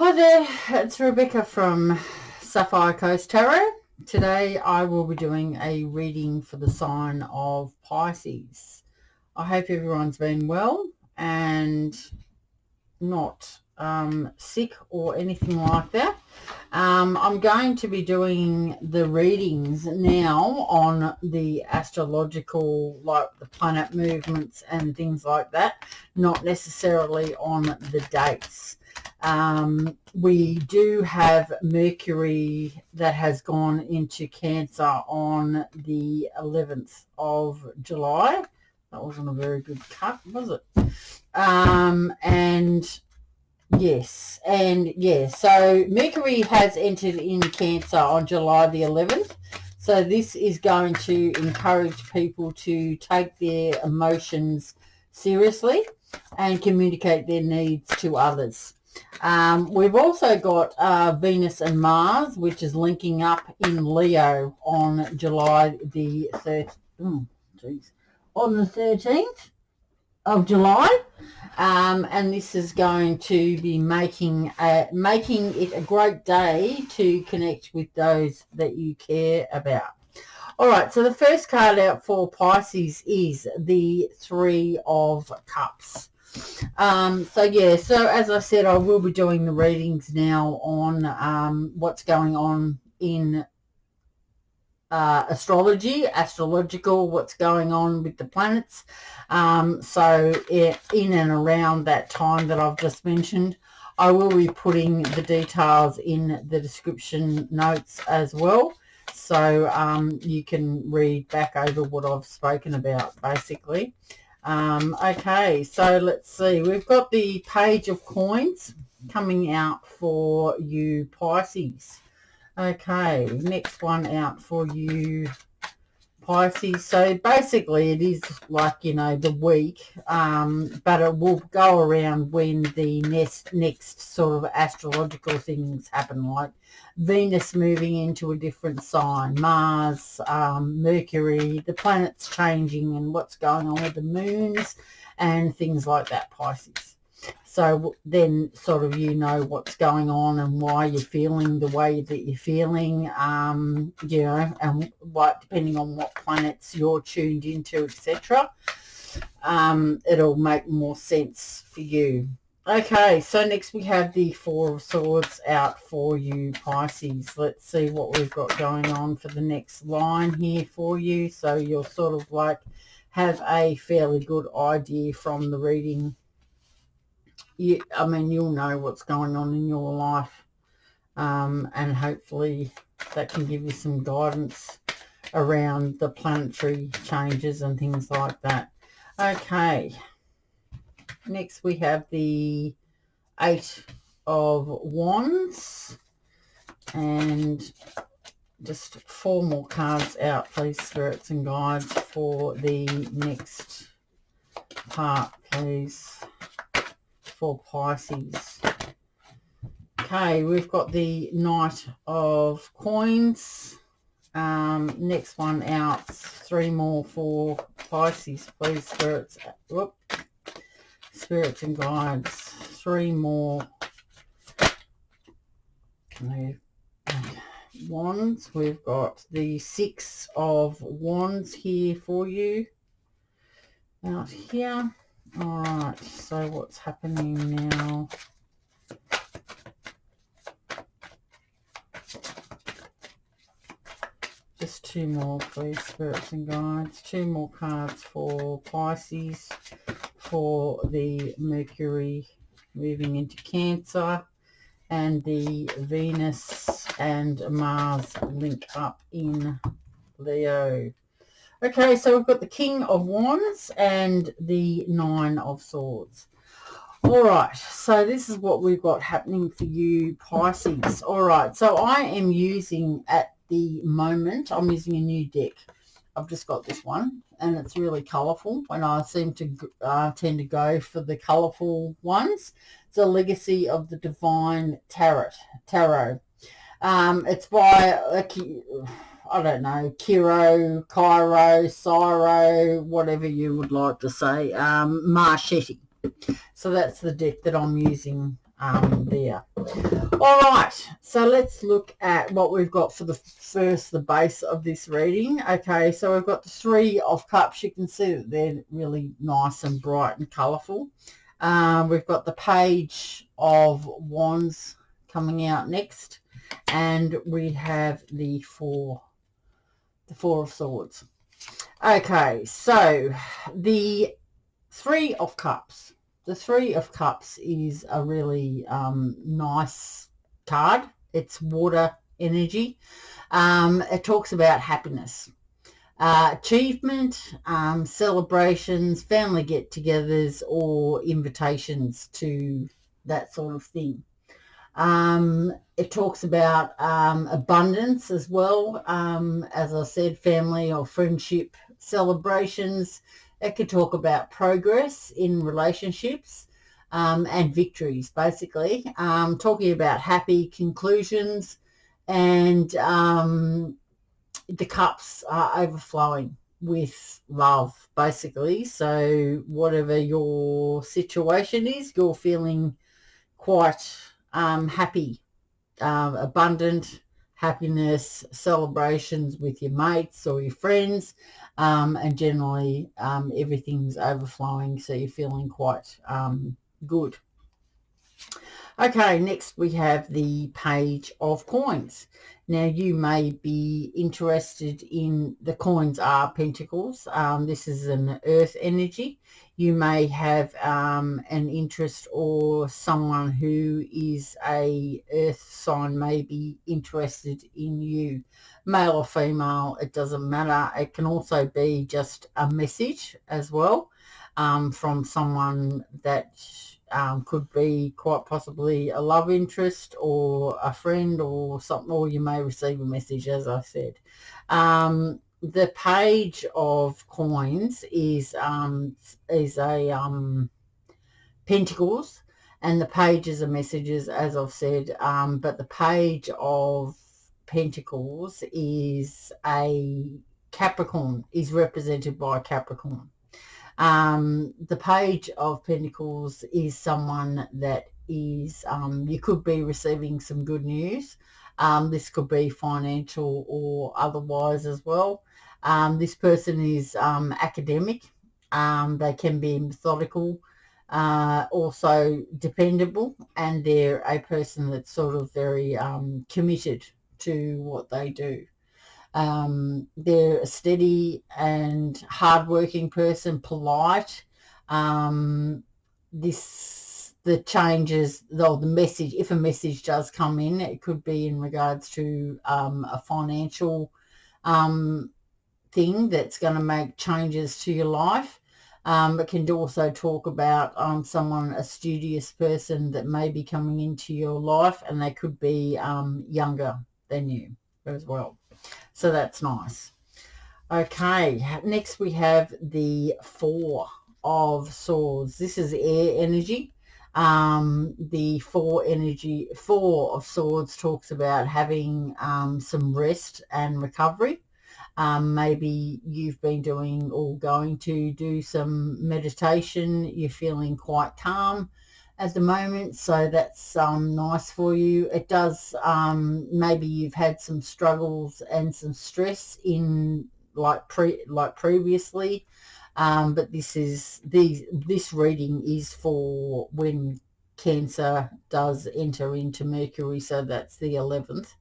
Hi there, it's Rebecca from Sapphire Coast Tarot. Today I will be doing a reading for the sign of Pisces. I hope everyone's been well and not sick or anything like that. I'm going to be doing the readings now on the astrological, like the planet movements and things like that, not necessarily on the dates. We do have Mercury that has gone into Cancer on the 11th of July. That wasn't a very good cut, was it? So Mercury has entered in Cancer on July the 11th. So this is going to encourage people to take their emotions seriously and communicate their needs to others. We've also got Venus and Mars, which is linking up in Leo on July the 13th of July. And this is going to be making it a great day to connect with those that you care about. All right, so the first card out for Pisces is the Three of Cups. So as I said, I will be doing the readings now on what's going on in astrological, what's going on with the planets. So in and around that time that I've just mentioned, I will be putting the details in the description notes as well. So you can read back over what I've spoken about, basically. Okay, so let's see. We've got the Page of Coins coming out for you, Pisces. Okay, next one out for you, Pisces. So basically it is like, you know, the week, but it will go around when the next sort of astrological things happen, like Venus moving into a different sign, Mars, Mercury, the planets changing and what's going on with the moons and things like that, Pisces. So then sort of you know what's going on and why you're feeling the way that you're feeling, you know, and what, depending on what planets you're tuned into, etc. It'll make more sense for you. Okay, so next we have the Four of Swords out for you, Pisces. Let's see what we've got going on for the next line here for you. So you'll sort of like have a fairly good idea from the reading. You'll know what's going on in your life, and hopefully that can give you some guidance around the planetary changes and things like that. Okay, next we have the Eight of Wands, and just four more cards out, please, spirits and guides, for the next part, please, for Pisces. Okay, we've got the Knight of Coins. Next one out, three more for Pisces, please, spirits. Whoop. Spirits and guides, three more. Wands. We've got the Six of Wands here for you out here. All right, so what's happening now? Just two more, please, spirits and guides. Two more cards for Pisces for the Mercury moving into Cancer and the Venus and Mars link up in Leo. Okay, so we've got the King of Wands and the Nine of Swords. All right, so this is what we've got happening for you, Pisces. All right, so I am using, at the moment, I'm using a new deck. I've just got this one, and it's really colourful, and I seem to tend to go for the colourful ones. It's a Legacy of the Divine Tarot. It's by, I don't know, Ciro, whatever you would like to say, Marchetti. So that's the deck that I'm using there. All right, so let's look at what we've got for the base of this reading. Okay, so we've got the Three of Cups. You can see that they're really nice and bright and colourful. We've got the Page of Wands coming out next, and we have the Four of Swords. Okay, so the Three of Cups. The Three of Cups is a really nice card. It's water energy. It talks about happiness, achievement, celebrations, family get-togethers, or invitations to that sort of thing. It talks about abundance as well. As I said, family or friendship celebrations. It could talk about progress in relationships and victories, basically. Talking about happy conclusions, and the cups are overflowing with love, basically. So whatever your situation is, you're feeling quite happy, abundant, happiness, celebrations with your mates or your friends, and generally everything's overflowing, so you're feeling quite good. Okay, next we have the Page of Coins. Now you may be interested in, the coins are pentacles. This is an earth energy. You may have an interest, or someone who is a earth sign may be interested in you. Male or female, it doesn't matter. It can also be just a message as well from someone that could be quite possibly a love interest or a friend or something, or you may receive a message, as I said. The Page of Coins is a pentacles, and the pages are messages, as I've said, but the Page of Pentacles is a Capricorn, is represented by a Capricorn. The Page of Pentacles is someone that is, you could be receiving some good news. This could be financial or otherwise as well. This person is academic. They can be methodical, also dependable, and they're a person that's sort of very committed to what they do. They're a steady and hardworking person, polite. The changes, though, the message, if a message does come in, it could be in regards to a financial thing that's going to make changes to your life. It can also talk about someone, a studious person that may be coming into your life, and they could be younger than you as well. So that's nice. Okay, next we have the Four of Swords. This is air energy. The Four of Swords talks about having some rest and recovery. Maybe you've been doing or going to do some meditation. You're feeling quite calm at the moment, so that's nice for you. It does, maybe you've had some struggles and some stress in previously, but this reading is for when Cancer does enter into Mercury, so that's the 11th,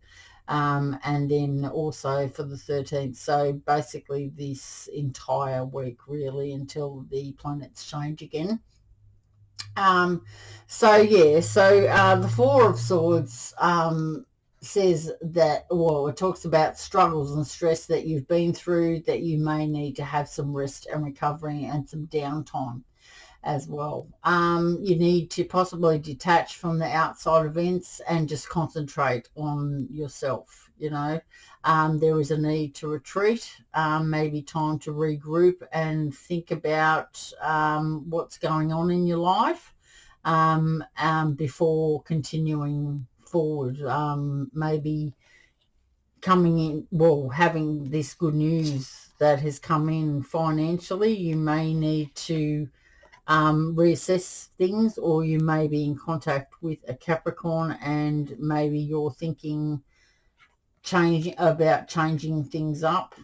and then also for the 13th. So basically this entire week, really, until the planets change again. The Four of Swords says that, well, it talks about struggles and stress that you've been through, that you may need to have some rest and recovery and some downtime as well. You need to possibly detach from the outside events and just concentrate on yourself, you know. There is a need to retreat, maybe time to regroup and think about what's going on in your life before continuing forward. Maybe coming in, well, having this good news that has come in financially, you may need to reassess things, or you may be in contact with a Capricorn and maybe you're thinking changing things up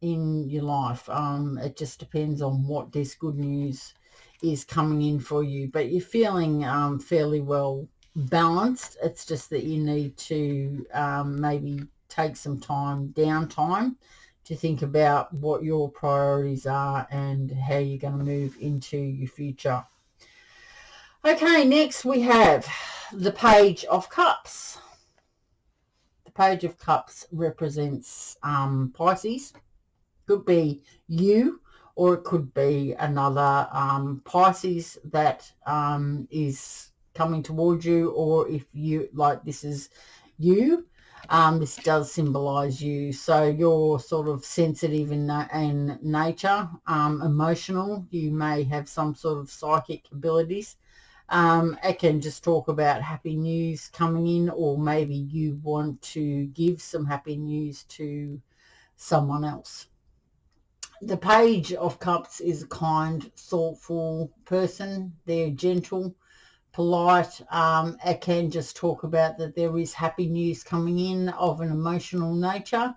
in your life. It just depends on what this good news is coming in for you, but you're feeling fairly well balanced. It's just that you need to maybe take some downtime to think about what your priorities are and how you're going to move into your future. Okay, next we have the Page of Cups. The Page of Cups represents Pisces. Could be you, or it could be another Pisces that is coming towards you, or if you, like, this is you, this does symbolize you. So you're sort of sensitive in nature, emotional. You may have some sort of psychic abilities. It can just talk about happy news coming in, or maybe you want to give some happy news to someone else. The Page of Cups is a kind, thoughtful person. They're gentle, polite. It can just talk about that there is happy news coming in of an emotional nature.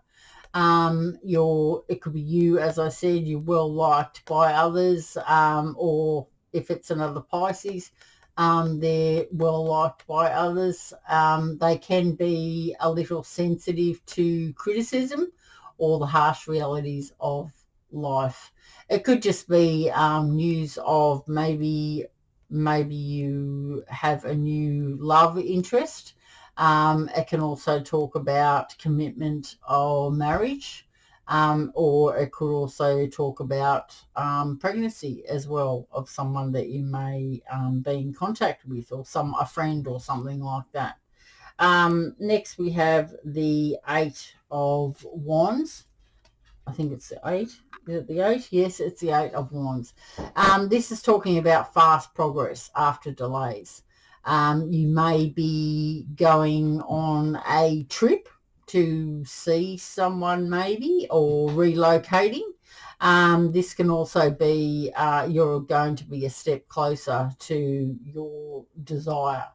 It could be you, as I said, you're well liked by others, or if it's another Pisces, they're well liked by others. They can be a little sensitive to criticism or the harsh realities of life. It could just be news of maybe you have a new love interest. It can also talk about commitment or marriage, or it could also talk about pregnancy as well, of someone that you may be in contact with, or a friend or something like that. Next we have the Eight of Wands. I think it's the 8. Is it the 8? Yes, it's the 8 of Wands. This is talking about fast progress after delays. You may be going on a trip to see someone maybe, or relocating. This can also be you're going to be a step closer to your desire.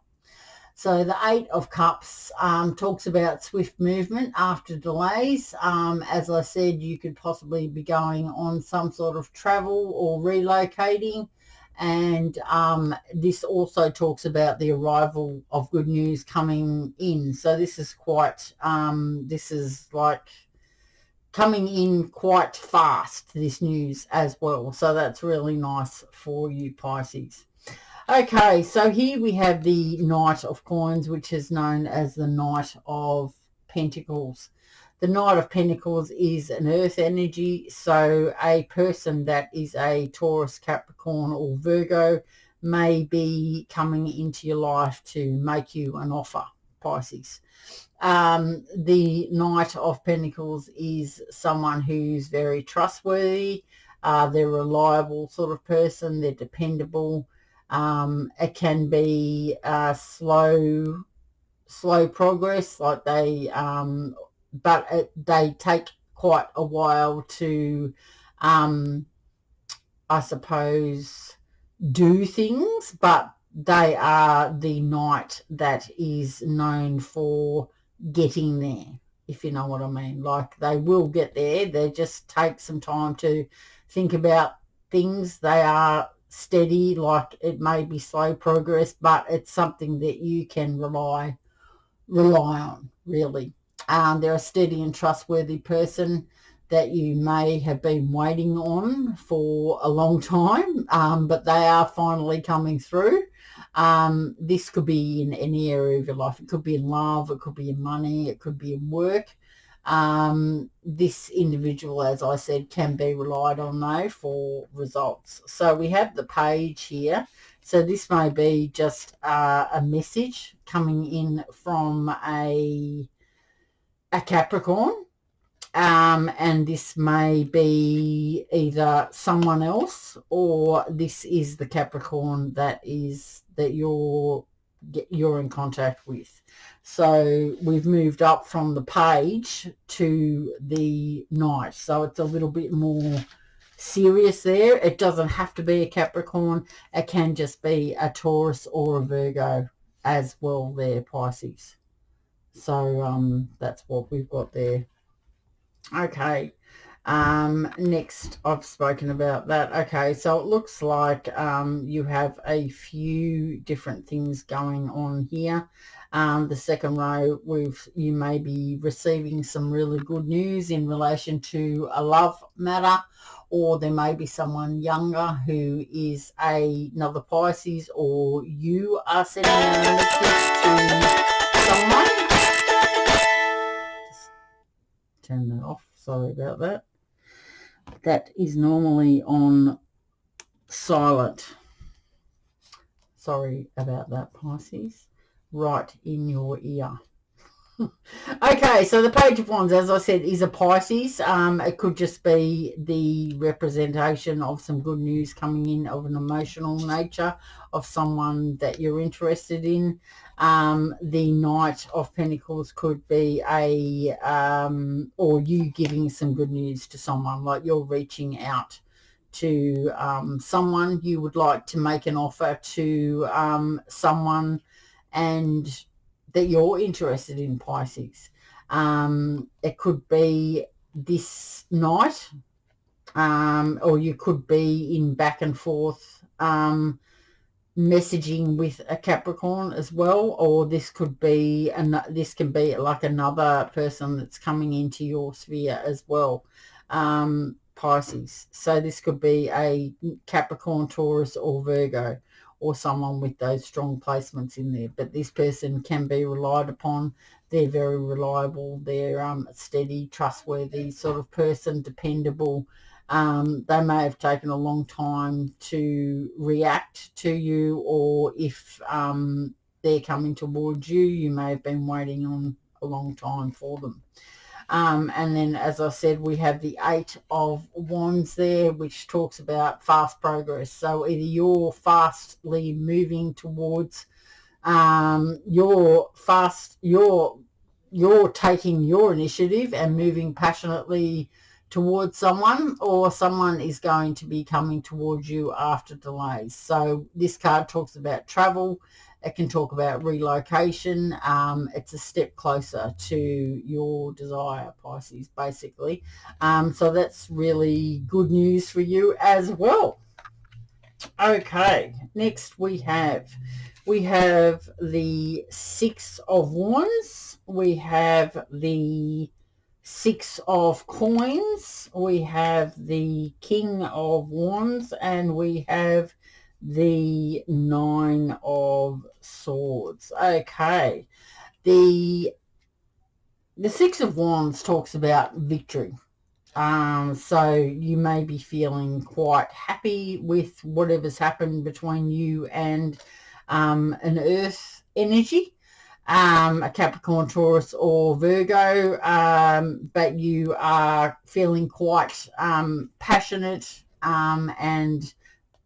So the Eight of Cups talks about swift movement after delays. As I said, you could possibly be going on some sort of travel or relocating. And this also talks about the arrival of good news coming in. So this is this is like coming in quite fast, this news as well. So that's really nice for you, Pisces. Okay, so here we have the Knight of Coins, which is known as the Knight of Pentacles. The Knight of Pentacles is an earth energy, so a person that is a Taurus, Capricorn or Virgo may be coming into your life to make you an offer, Pisces. The Knight of Pentacles is someone who's very trustworthy. They're a reliable sort of person. They're dependable. It can be slow progress, like they take quite a while to, I suppose, do things, but they are the knight that is known for getting there, if you know what I mean. Like, they will get there. They just take some time to think about things. They are steady, like it may be slow progress, but it's something that you can rely on, really. They're a steady and trustworthy person that you may have been waiting on for a long time, but they are finally coming through. This could be in any area of your life. It could be in love, it could be in money, it could be in work. This individual, as I said, can be relied on though for results. So we have the Page here. So this may be just a message coming in from a Capricorn, and this may be either someone else, or this is the Capricorn that you're in contact with. So we've moved up from the Page to the Knight, so it's a little bit more serious there. It doesn't have to be a Capricorn. It can just be a Taurus or a Virgo as well there, Pisces. So that's what we've got there. Okay. Next, I've spoken about that. Okay, so it looks like you have a few different things going on here. The second row, you may be receiving some really good news in relation to a love matter, or there may be someone younger who is another Pisces, or you are sending a message to someone. Just turn that off. Sorry about that. That is normally on silent. Sorry about that, Pisces. Right in your ear. Okay, so the Page of Wands, as I said, is a Pisces. It could just be the representation of some good news coming in of an emotional nature of someone that you're interested in. The Knight of Pentacles could be or you giving some good news to someone, like you're reaching out to someone. You would like to make an offer to someone and that you're interested in, Pisces. It could be this night, or you could be in back and forth messaging with a Capricorn as well, or this could be, this can be like another person that's coming into your sphere as well, Pisces. So this could be a Capricorn, Taurus or Virgo, or someone with those strong placements in there. But this person can be relied upon. They're very reliable. They're steady, trustworthy sort of person, dependable. They may have taken a long time to react to you, or if they're coming towards you, you may have been waiting on a long time for them. And then, as I said, we have the Eight of Wands there, which talks about fast progress. So either you're fastly moving towards, you're taking your initiative and moving passionately towards someone, or someone is going to be coming towards you after delays. So this card talks about travel. It can talk about relocation. It's a step closer to your desire, Pisces, basically. So that's really good news for you as well. Okay, next we have the Six of Wands. We have the Six of Coins. We have the King of Wands, and we have the Nine of Swords. Okay, the Six of Wands talks about victory. So you may be feeling quite happy with whatever's happened between you and an earth energy, a Capricorn, Taurus or Virgo, but you are feeling quite passionate and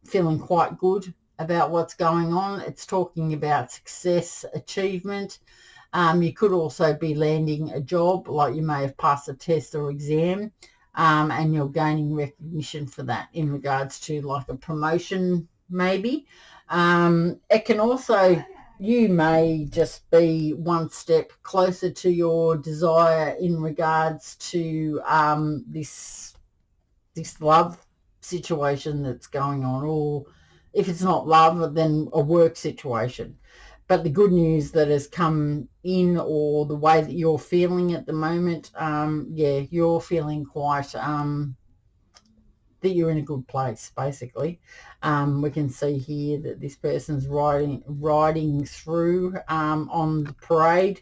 feeling quite good about what's going on. It's talking about success, achievement. You could also be landing a job, like you may have passed a test or exam, and you're gaining recognition for that in regards to like a promotion maybe. It can also, you may just be one step closer to your desire in regards to this love situation that's going on, or if it's not love, then a work situation. But the good news that has come in, or the way that you're feeling at the moment, yeah, you're feeling quite that you're in a good place, basically. We can see here that this person's riding through on the parade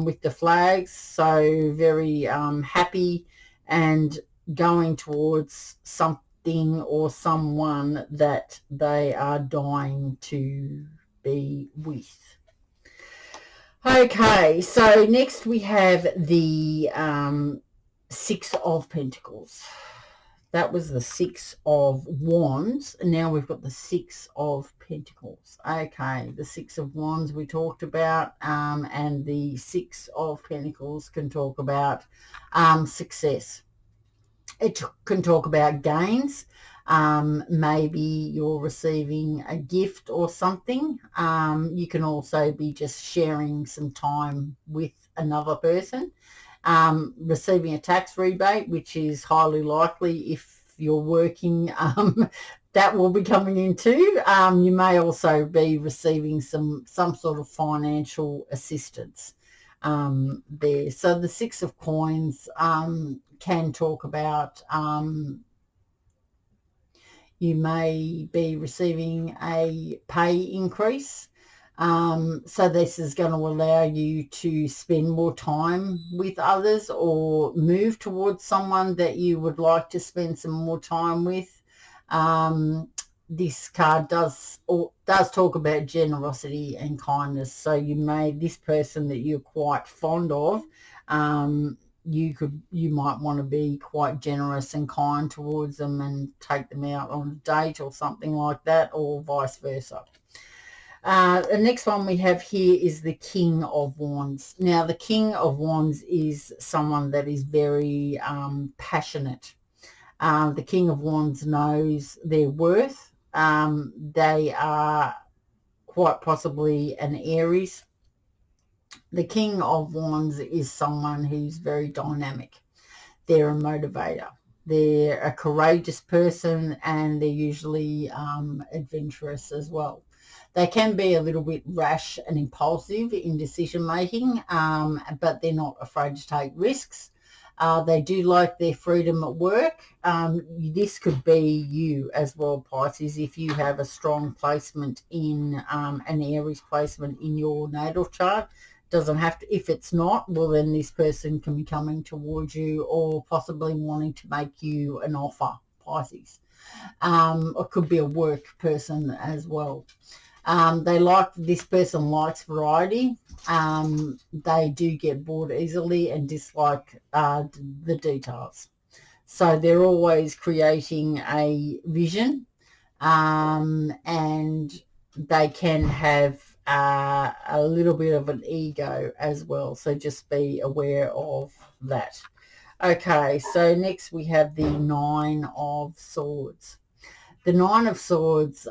with the flags, so very happy and going towards something or someone that they are dying to be with. Okay, so next we have the Six of Pentacles. That was the Six of Wands. And now we've got the Six of Pentacles. Okay, the Six of Wands we talked about, and the Six of Pentacles can talk about success. It can talk about gains. Maybe you're receiving a gift or something. You can also be just sharing some time with another person. Receiving a tax rebate, which is highly likely if you're working, that will be coming in too. You may also be receiving some sort of financial assistance there. So the Six of Coins can talk about you may be receiving a pay increase. So this is going to allow you to spend more time with others or move towards someone that you would like to spend some more time with. This card does talk about generosity and kindness. So this person that you're quite fond of, you might want to be quite generous and kind towards them and take them out on a date or something like that, or vice versa. The next one we have here is the King of Wands. Now, the King of Wands is someone that is very passionate. The King of Wands knows their worth. They are quite possibly an Aries. The King of Wands is someone who's very dynamic. They're a motivator. They're a courageous person, and they're usually adventurous as well. They can be a little bit rash and impulsive in decision making, but they're not afraid to take risks. They do like their freedom at work. This could be you as well, Pisces, if you have a strong placement in an Aries placement in your natal chart. Doesn't have to. If it's not, well, then this person can be coming towards you or possibly wanting to make you an offer, Pisces. It could be a work person as well. This person likes variety. They do get bored easily and dislike the details. So they're always creating a vision, and they can have a little bit of an ego as well. So just be aware of that. Okay, so next we have the Nine of Swords. The Nine of Swords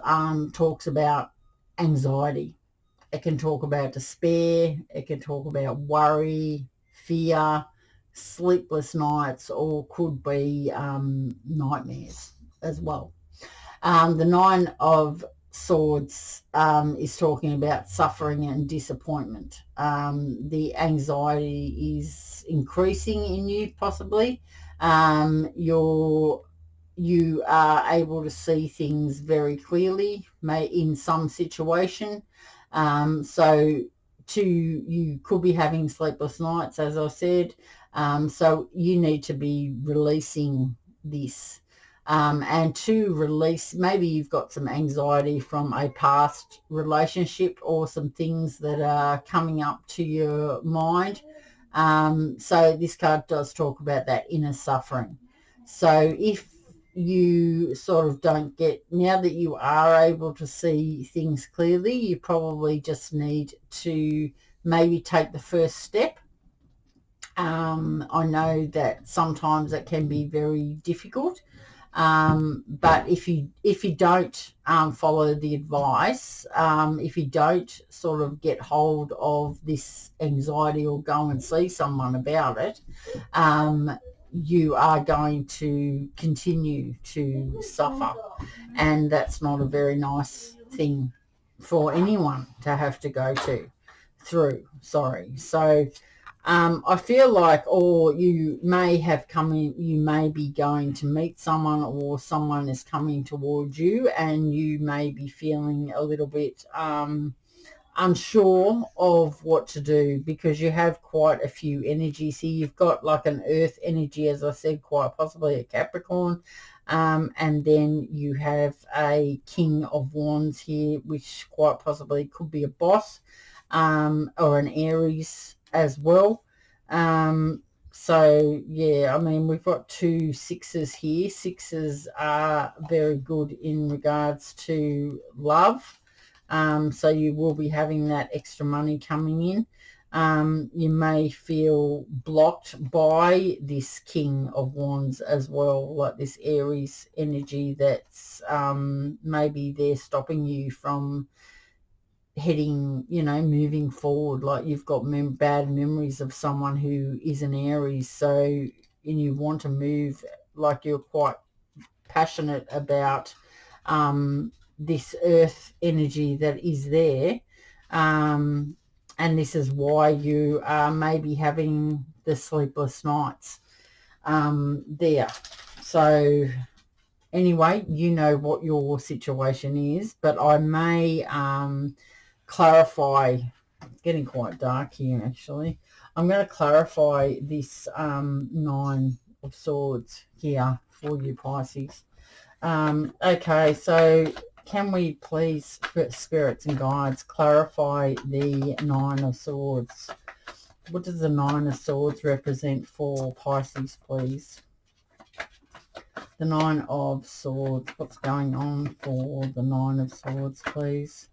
talks about anxiety. It can talk about despair. It can talk about worry, fear, sleepless nights, or could be nightmares as well. The Nine of Swords is talking about suffering and disappointment. The anxiety is increasing in you possibly. You are able to see things very clearly, in some situation. So you could be having sleepless nights, as I said. So you need to be releasing this. And to release, maybe you've got some anxiety from a past relationship or some things that are coming up to your mind. So this card does talk about that inner suffering. So if you sort of don't get, now that you are able to see things clearly, you probably just need to maybe take the first step. I know that sometimes it can be very difficult, but if you don't follow the advice, if you don't sort of get hold of this anxiety or go and see someone about it, you are going to continue to suffer, and that's not a very nice thing for anyone to have to go through. So I feel like, or you may be going to meet someone, or someone is coming towards you, and you may be feeling a little bit unsure of what to do, because you have quite a few energies here. You've got like an earth energy, as I said, quite possibly a Capricorn, and then you have a King of Wands here, which quite possibly could be a boss, or an Aries as well. So yeah, I mean, we've got 2 sixes here. Sixes are very good in regards to love. So you will be having that extra money coming in. You may feel blocked by this King of Wands as well, like this Aries energy that's maybe they're stopping you from heading, you know, moving forward. Like you've got bad memories of someone who is an Aries, so and you want to move, like you're quite passionate about this earth energy that is there, and this is why you are maybe having the sleepless nights there. So anyway, you know what your situation is, but I may clarify. It's getting quite dark here actually. I'm going to clarify this Nine of Swords here for you, Pisces. Okay, so can we please, spirits and guides, clarify the Nine of Swords? What does the Nine of Swords represent for Pisces, please? The Nine of Swords, what's going on for the Nine of Swords, please?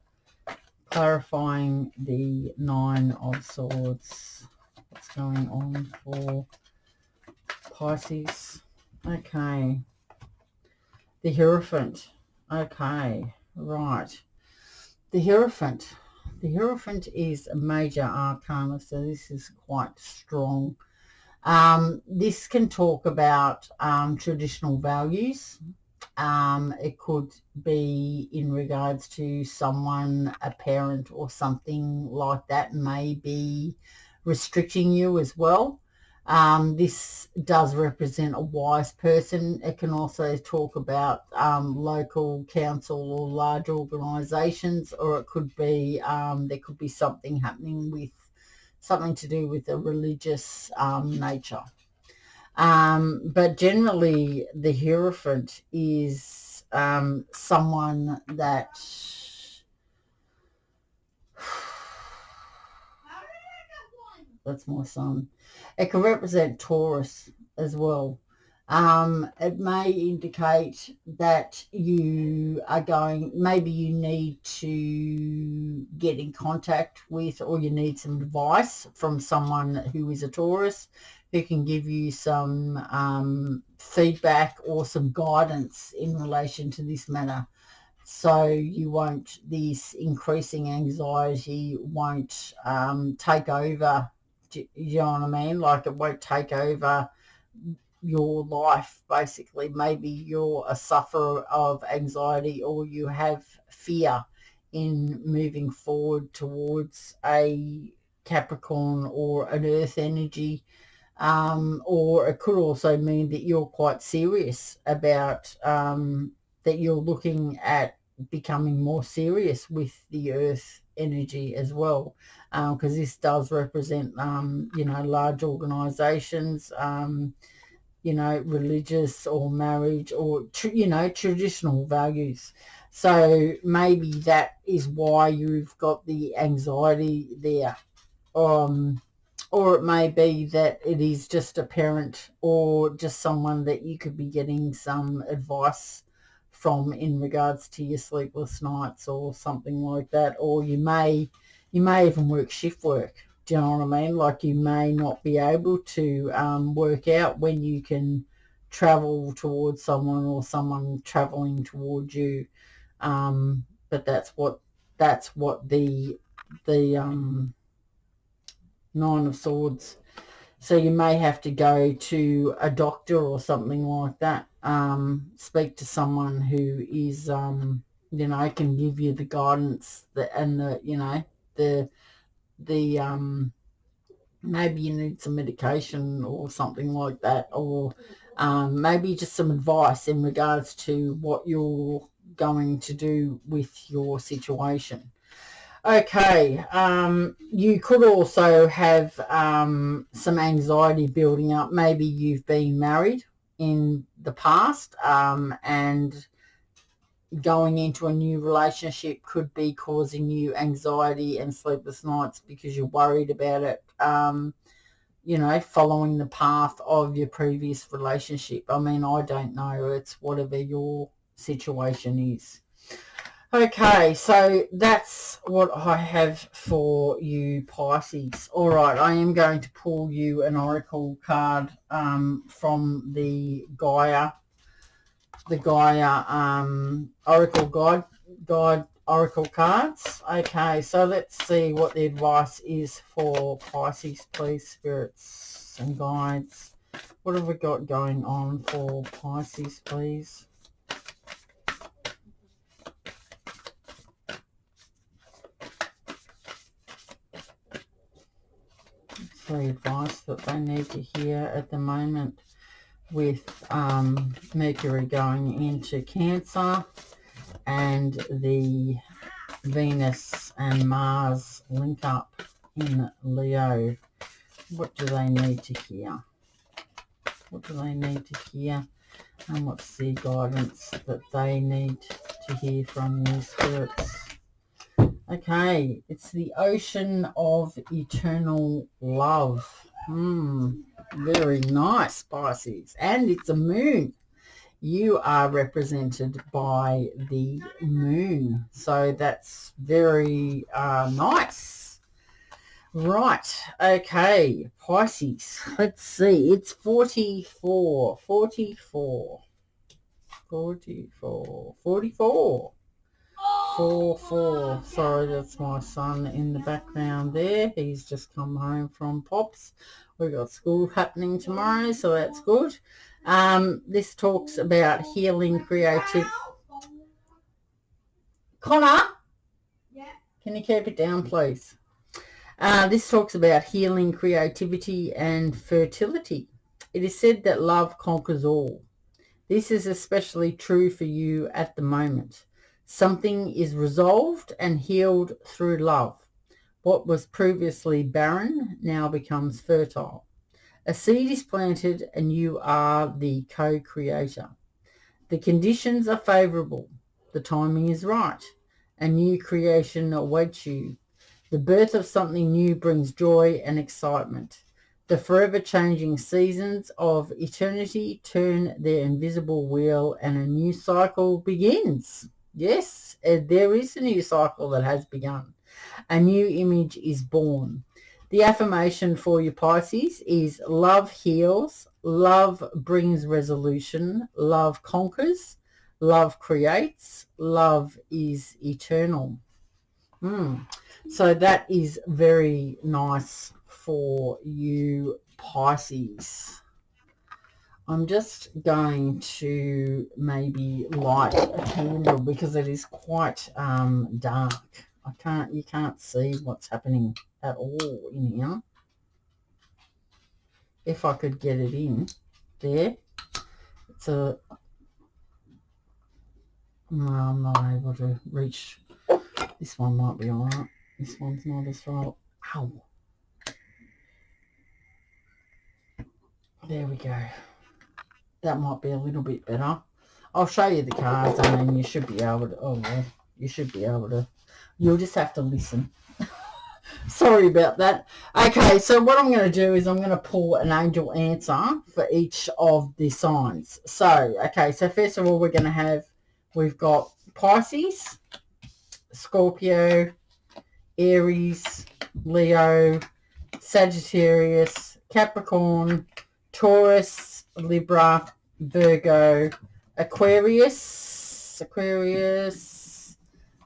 Clarifying the Nine of Swords, what's going on for Pisces? Okay. The Hierophant. Okay, right. The Hierophant. The Hierophant is a major arcana, so this is quite strong. This can talk about traditional values. It could be in regards to someone, a parent or something like that may be restricting you as well. This does represent a wise person. It can also talk about local council or large organisations, or it could be there could be something happening with something to do with a religious nature. But generally the Hierophant is someone that that's my son. It can represent Taurus as well. It may indicate that you are going, maybe you need to get in contact with, or you need some advice from someone who is a Taurus, who can give you some feedback or some guidance in relation to this matter. So you won't, this increasing anxiety won't take over. Do you know what I mean? Like it won't take over your life, basically. Maybe you're a sufferer of anxiety, or you have fear in moving forward towards a Capricorn or an earth energy, or it could also mean that you're quite serious about that you're looking at becoming more serious with the earth energy as well, because this does represent you know, large organizations, you know, religious or marriage, or you know, traditional values. So maybe that is why you've got the anxiety there. Or it may be that it is just a parent or just someone that you could be getting some advice from in regards to your sleepless nights or something like that. Or you may even work shift work. Do you know what I mean? Like you may not be able to work out when you can travel towards someone or someone traveling towards you. But that's what the Nine of Swords. So you may have to go to a doctor or something like that. Speak to someone who is, you know, can give you the guidance and the, you know, the maybe you need some medication or something like that, or maybe just some advice in regards to what you're going to do with your situation. Okay, you could also have some anxiety building up. Maybe you've been married in the past, and going into a new relationship could be causing you anxiety and sleepless nights because you're worried about it, you know, following the path of your previous relationship. I mean, I don't know. It's whatever your situation is. Okay, so that's what I have for you, Pisces. All right, I am going to pull you an oracle card from the Gaia oracle guide oracle cards. Okay, so let's see what the advice is for Pisces, please, spirits and guides. What have we got going on for Pisces, please? The advice that they need to hear at the moment with Mercury going into Cancer and the Venus and Mars link up in Leo. What do they need to hear? What do they need to hear? And what's the guidance that they need to hear from you, spirits? Okay, it's the ocean of eternal love. Very nice, Pisces. And it's a moon. You are represented by the moon. So that's very nice. Right. Okay, Pisces. Let's see. It's 44. 44. 44. 44. 4. Sorry, that's my son in the background there. He's just come home from Pops. We've got school happening tomorrow, so that's good. This talks about healing creative. Connor? Yeah. Can you keep it down, please? This talks about healing creativity and fertility. It is said that love conquers all. This is especially true for you at the moment. Something is resolved and healed through love. What was previously barren now becomes fertile. A seed is planted and you are the co-creator. The conditions are favourable. The timing is right. A new creation awaits you. The birth of something new brings joy and excitement. The forever changing seasons of eternity turn their invisible wheel and a new cycle begins. Yes, there is a new cycle that has begun. A new image is born. The affirmation for you, Pisces, is love heals, love brings resolution, love conquers, love creates, love is eternal. So that is very nice for you, Pisces. I'm just going to maybe light a candle because it is quite dark. You can't see what's happening at all in here. If I could get it in there. No, I'm not able to reach. This one might be all right. This one's not as well. Ow. There we go. That might be a little bit better. I'll show you the cards and then you should be able to, you should be able to, you'll just have to listen. Sorry about that. Okay, so what I'm going to do is I'm going to pull an angel answer for each of the signs. So, okay, so first of all, we've got Pisces, Scorpio, Aries, Leo, Sagittarius, Capricorn, Taurus, Libra, Virgo, Aquarius,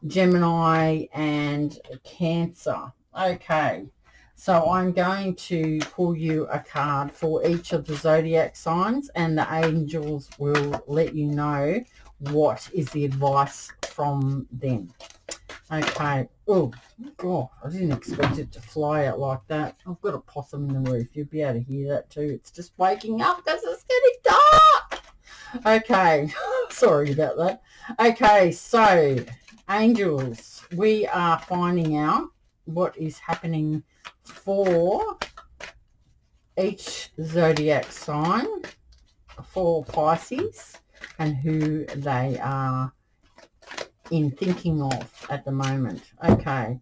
Gemini, and Cancer. Okay, so I'm going to pull you a card for each of the zodiac signs, and the angels will let you know what is the advice from them. Okay. Oh, God, I didn't expect it to fly out like that. I've got a possum in the roof. You'll be able to hear that too. It's just waking up because it's getting dark. Okay. Sorry about that. Okay, so angels, we are finding out what is happening for each zodiac sign for Pisces and who they are in thinking of at the moment. Okay,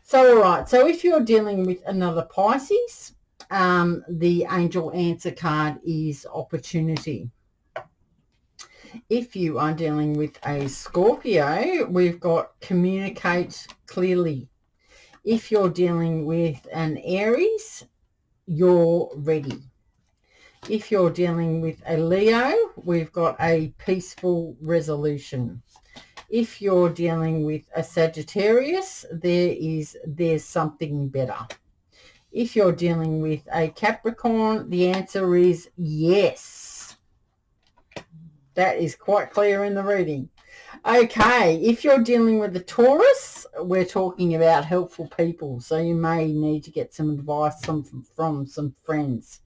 so all right, so if you're dealing with another Pisces, the angel answer card is opportunity. If you are dealing with a Scorpio, we've got communicate clearly. If you're dealing with an Aries, you're ready. If you're dealing with a Leo, we've got a peaceful resolution. If you're dealing with a Sagittarius, there's something better. If you're dealing with a Capricorn, the answer is yes. That is quite clear in the reading. Okay, if you're dealing with a Taurus, we're talking about helpful people, so you may need to get some advice from some friends.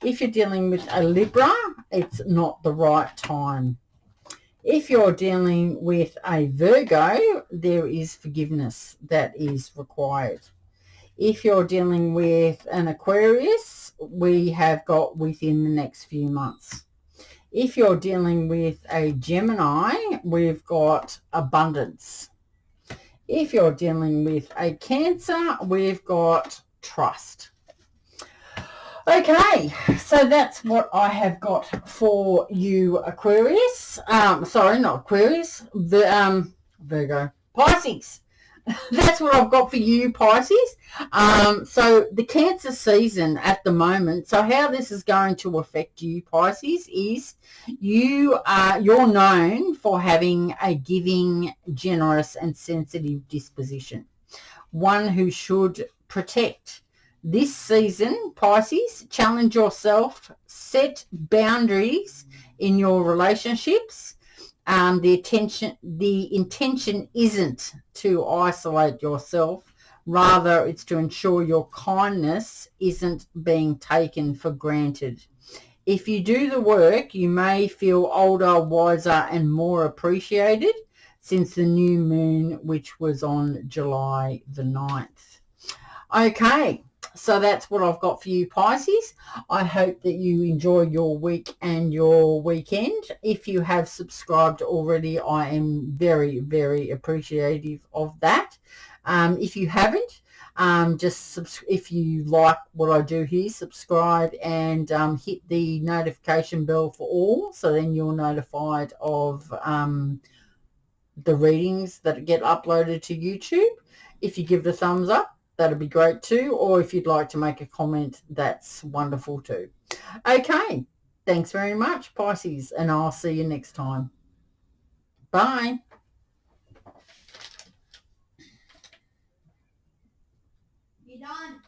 If you're dealing with a Libra, it's not the right time. If you're dealing with a Virgo, there is forgiveness that is required. If you're dealing with an Aquarius, we have got within the next few months. If you're dealing with a Gemini, we've got abundance. If you're dealing with a Cancer, we've got trust. Okay, so that's what I have got for you, Aquarius. Sorry, not Aquarius, Virgo. Pisces. That's what I've got for you, Pisces. So the Cancer season at the moment, so how this is going to affect you, Pisces, is you're known for having a giving, generous and sensitive disposition. One who should protect. This season, Pisces, challenge yourself, set boundaries in your relationships. The intention isn't to isolate yourself. Rather, it's to ensure your kindness isn't being taken for granted. If you do the work, you may feel older, wiser, and more appreciated since the new moon, which was on July the 9th. Okay. So that's what I've got for you, Pisces. I hope that you enjoy your week and your weekend. If you have subscribed already, I am very, very appreciative of that. If you haven't, if you like what I do here, subscribe and hit the notification bell for all, so then you're notified of the readings that get uploaded to YouTube. If you give it a thumbs up, that'd be great too. Or if you'd like to make a comment, that's wonderful too. Okay. Thanks very much, Pisces, and I'll see you next time. Bye. You done?